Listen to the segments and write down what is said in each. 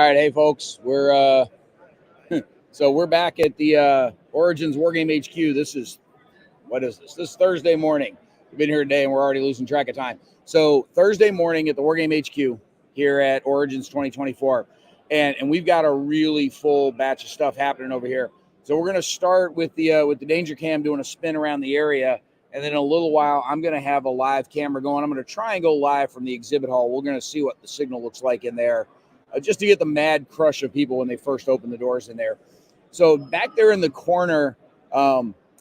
right, hey folks, we're back at the Origins Wargame HQ. This is This is Thursday morning. We've been here today and we're already losing track of time. So Thursday morning at the Wargame HQ here at Origins 2024, and we've got a really full batch of stuff happening over here. So we're gonna start with the Danger Cam doing a spin around the area, and then in a little while I'm gonna have a live camera going. I'm gonna try and go live from the exhibit hall. We're gonna see what the signal looks like in there. Just to get the mad crush of people when they first open the doors in there. So back there in the corner,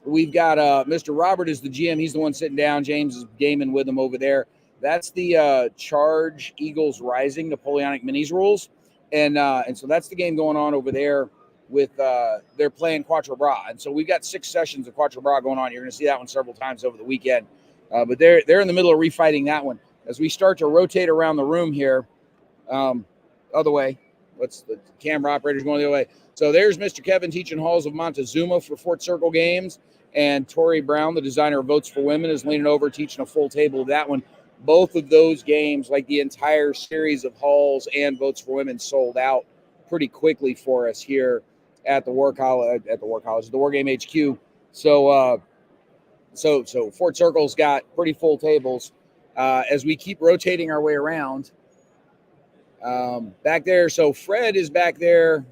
we've got Mr. Robert is the GM. He's the one sitting down. James is gaming with him over there. That's the Charge Eagles Rising Napoleonic Minis rules. And so that's the game going on over there with they're playing Quatre Bras. And so we've got 6 sessions of Quatre Bras going on. You're going to see that one several times over the weekend. But they're in the middle of refighting that one. As we start to rotate around the room here, other way. What's the camera operator's going the other way? So there's Mr. Kevin teaching Halls of Montezuma for Fort Circle Games, and Tori Brown, the designer of Votes for Women, is leaning over teaching a full table of that one. Both of those games, like the entire series of Halls and Votes for Women, sold out pretty quickly for us here at the Wargame HQ. So Fort Circle's got pretty full tables. As we keep rotating our way around. Back there, so Fred is back there.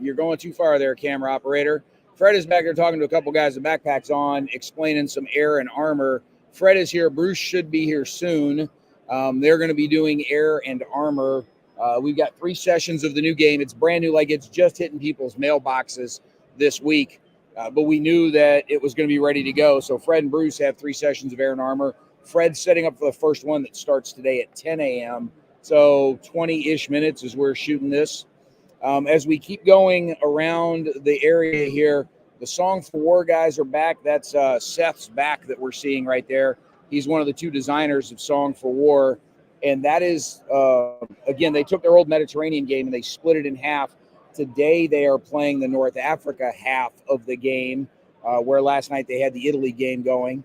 You're going too far there, camera operator. Fred is back there talking to a couple guys with backpacks on, explaining some air and armor. Fred is here. Bruce should be here soon. They're going to be doing air and armor. We've got 3 sessions of the new game. It's brand new, like it's just hitting people's mailboxes this week. But we knew that it was going to be ready to go. So Fred and Bruce have 3 sessions of air and armor. Fred's setting up for the first one that starts today at 10 a.m., so 20-ish minutes as we're shooting this. As we keep going around the area here, the Song for War guys are back. That's Seth's back that we're seeing right there. He's one of the 2 designers of Song for War. And that is, again, they took their old Mediterranean game and they split it in half. Today they are playing the North Africa half of the game, where last night they had the Italy game going.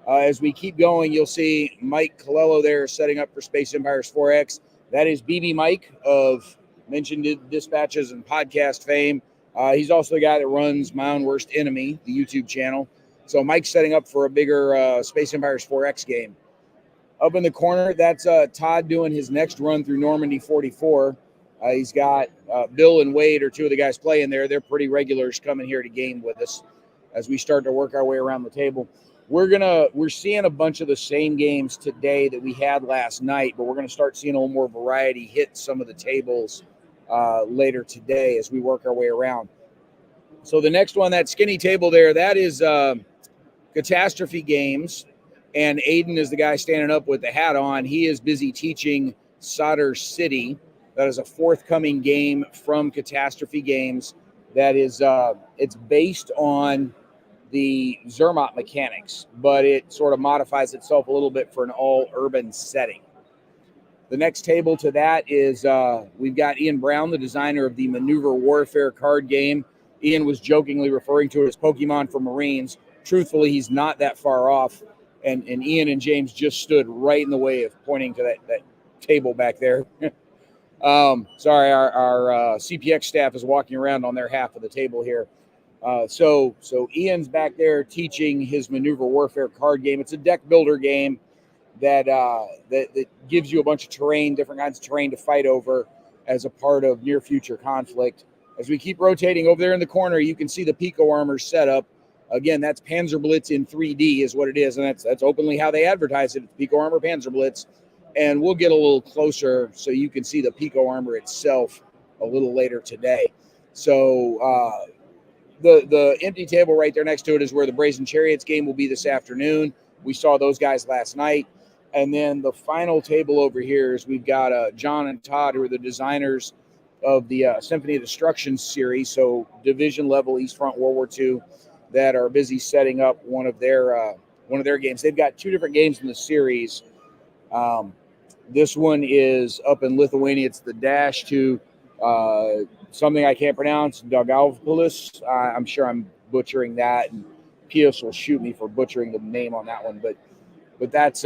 As we keep going, you'll see Mike Colello there setting up for Space Empires 4X. That is BB Mike of Mentioned Dispatches and podcast fame. He's also the guy that runs My Own Worst Enemy, the YouTube channel. So Mike's setting up for a bigger Space Empires 4X game. Up in the corner, that's Todd doing his next run through Normandy 44. He's got Bill and Wade are 2 of the guys playing there. They're pretty regulars coming here to game with us as we start to work our way around the table. We're seeing a bunch of the same games today that we had last night, but we're going to start seeing a little more variety hit some of the tables later today as we work our way around. So the next one, that skinny table there, that is Catastrophe Games, and Aiden is the guy standing up with the hat on. He is busy teaching Solder City. That is a forthcoming game from Catastrophe Games. That is it's based on the Zermatt mechanics, but it sort of modifies itself a little bit for an all-urban setting. The next table to that is we've got Ian Brown, the designer of the Maneuver Warfare card game. Ian was jokingly referring to it as Pokemon for Marines. Truthfully, he's not that far off, and Ian and James just stood right in the way of pointing to that table back there. Sorry, our CPX staff is walking around on their half of the table here. So Ian's back there teaching his Maneuver Warfare card game. It's a deck builder game that gives you a bunch of terrain, different kinds of terrain to fight over as a part of near future conflict. As we keep rotating over there in the corner, you can see the Pico Armor setup. Again, that's Panzer Blitz in 3D is what it is, and that's openly how they advertise it. It's Pico Armor Panzer Blitz, and we'll get a little closer so you can see the Pico Armor itself a little later today. So the empty table right there next to it is where the Brazen Chariots game will be this afternoon. We saw those guys last night. And then the final table over here is we've got John and Todd, who are the designers of the Symphony of Destruction series, so division level East Front World War II, that are busy setting up one of their games. They've got 2 different games in the series. This one is up in Lithuania. It's the Dash to something I can't pronounce, Daugavpilus. I'm sure I'm butchering that, and Pius will shoot me for butchering the name on that one. But that's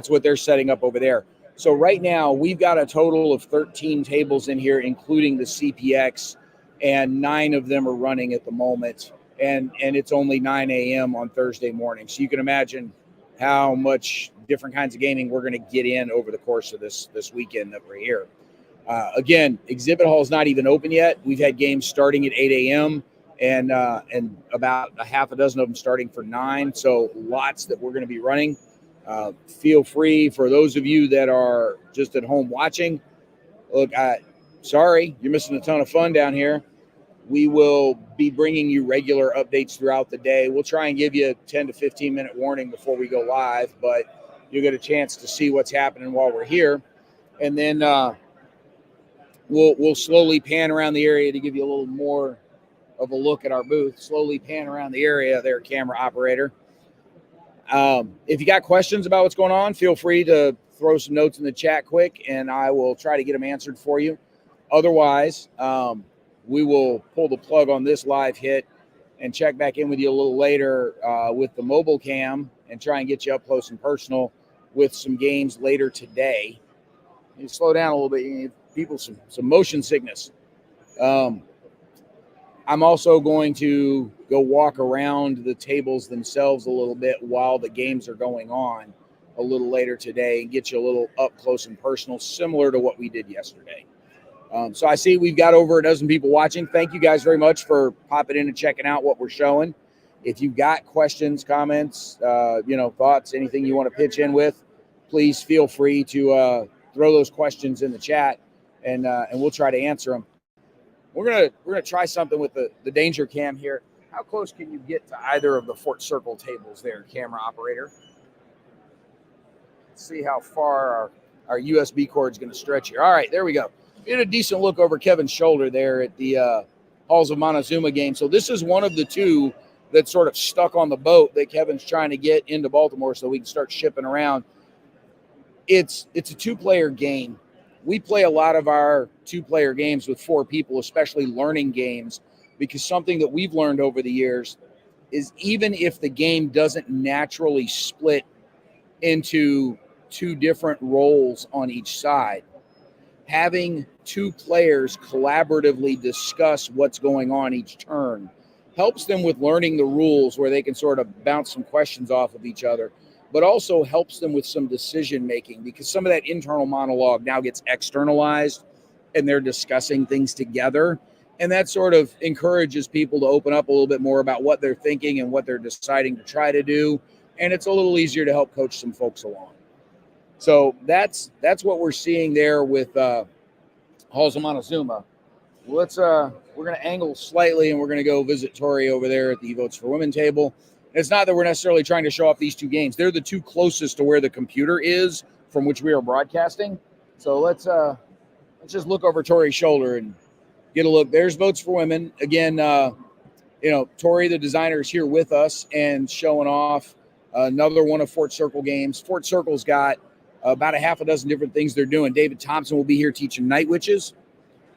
what they're setting up over there. So right now we've got a total of 13 tables in here, including the CPX, and 9 of them are running at the moment. And it's only 9 a.m. on Thursday morning. So you can imagine how much different kinds of gaming we're going to get in over the course of this weekend that we're here. Again, exhibit hall is not even open yet. We've had games starting at 8 a.m. and about a half a dozen of them starting for 9. So lots that we're going to be running. Feel free, for those of you that are just at home watching, look, sorry, you're missing a ton of fun down here. We will be bringing you regular updates throughout the day. We'll try and give you a 10 to 15 minute warning before we go live, but you'll get a chance to see what's happening while we're here. And then we'll slowly pan around the area to give you a little more of a look at our booth. Slowly pan around the area there, camera operator. If you got questions about what's going on, feel free to throw some notes in the chat quick, and I will try to get them answered for you. Otherwise, we will pull the plug on this live hit and check back in with you a little later with the mobile cam and try and get you up close and personal with some games later today. You slow down a little bit. You give people some motion sickness. I'm also going to go walk around the tables themselves a little bit while the games are going on a little later today and get you a little up close and personal, similar to what we did yesterday. So I see we've got over a dozen people watching. Thank you guys very much for popping in and checking out what we're showing. If you've got questions, comments, thoughts, anything you want to pitch in with, please feel free to throw those questions in the chat, and we'll try to answer them. We're gonna try something with the danger cam here. How close can you get to either of the Fort Circle tables there, camera operator? Let's see how far our USB cord is going to stretch here. All right, there we go. Get a decent look over Kevin's shoulder there at the Halls of Montezuma game. So this is one of the 2 that's sort of stuck on the boat that Kevin's trying to get into Baltimore so we can start shipping around. It's a 2-player game. We play a lot of our 2-player games with 4 people, especially learning games, because something that we've learned over the years is even if the game doesn't naturally split into 2 different roles on each side, having 2 players collaboratively discuss what's going on each turn helps them with learning the rules, where they can sort of bounce some questions off of each other, but also helps them with some decision making, because some of that internal monologue now gets externalized and they're discussing things together. And that sort of encourages people to open up a little bit more about what they're thinking and what they're deciding to try to do. And it's a little easier to help coach some folks along. So that's what we're seeing there with Halls of Montezuma. We're going to angle slightly, and we're going to go visit Tori over there at the Votes for Women table. It's not that we're necessarily trying to show off these 2 games. They're the 2 closest to where the computer is from which we are broadcasting. So let's just look over Tori's shoulder and get a look. There's Votes for Women. Again, Tori, the designer, is here with us and showing off another one of Fort Circle games. Fort Circle's got about a half a dozen different things they're doing. David Thompson will be here teaching Night Witches.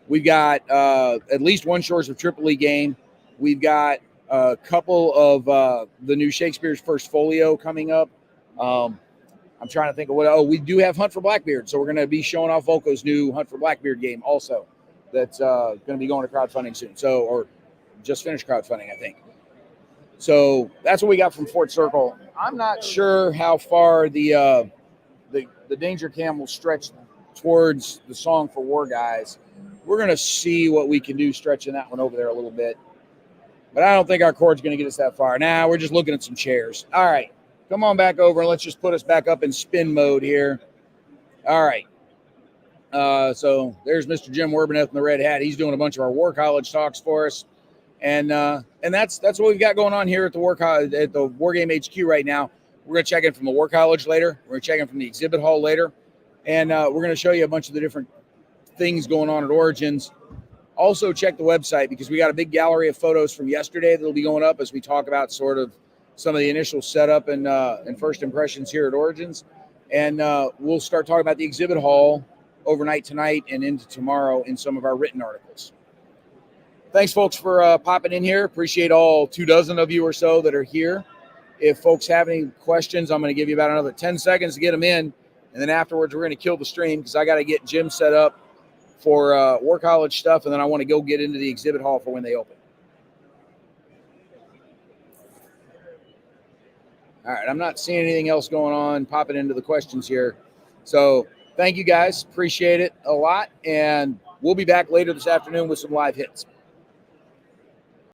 We've got at least one Shores of Tripoli game. We've got a couple of the new Shakespeare's First Folio coming up. I'm trying to think of what. Oh, we do have Hunt for Blackbeard, so we're going to be showing off Volko's new Hunt for Blackbeard game also. That's going to be going to crowdfunding soon. So, or just finished crowdfunding, I think. So that's what we got from Fort Circle. I'm not sure how far the danger cam will stretch towards the Song for War guys. We're going to see what we can do stretching that one over there a little bit. But I don't think our cord's going to get us that far. Now we're just looking at some chairs. All right. Come on back over and let's just put us back up in spin mode here. All right. So there's Mr. Jim Werbineth in the red hat. He's doing a bunch of our War College talks for us. And that's what we've got going on here at the Wargame HQ right now. We're going to check in from the War College later. We're going to check in from the exhibit hall later. And we're going to show you a bunch of the different things going on at Origins. Also check the website, because we got a big gallery of photos from yesterday that'll be going up as we talk about sort of some of the initial setup and first impressions here at Origins. And we'll start talking about the exhibit hall overnight tonight and into tomorrow in some of our written articles. Thanks, folks, for popping in here. Appreciate all 24 of you or so that are here. If folks have any questions, I'm going to give you about another 10 seconds to get them in. And then afterwards, we're going to kill the stream because I got to get Jim set up for War College stuff. And then I want to go get into the exhibit hall for when they open. All right. I'm not seeing anything else going on popping into the questions here. So thank you guys. Appreciate it a lot. And we'll be back later this afternoon with some live hits.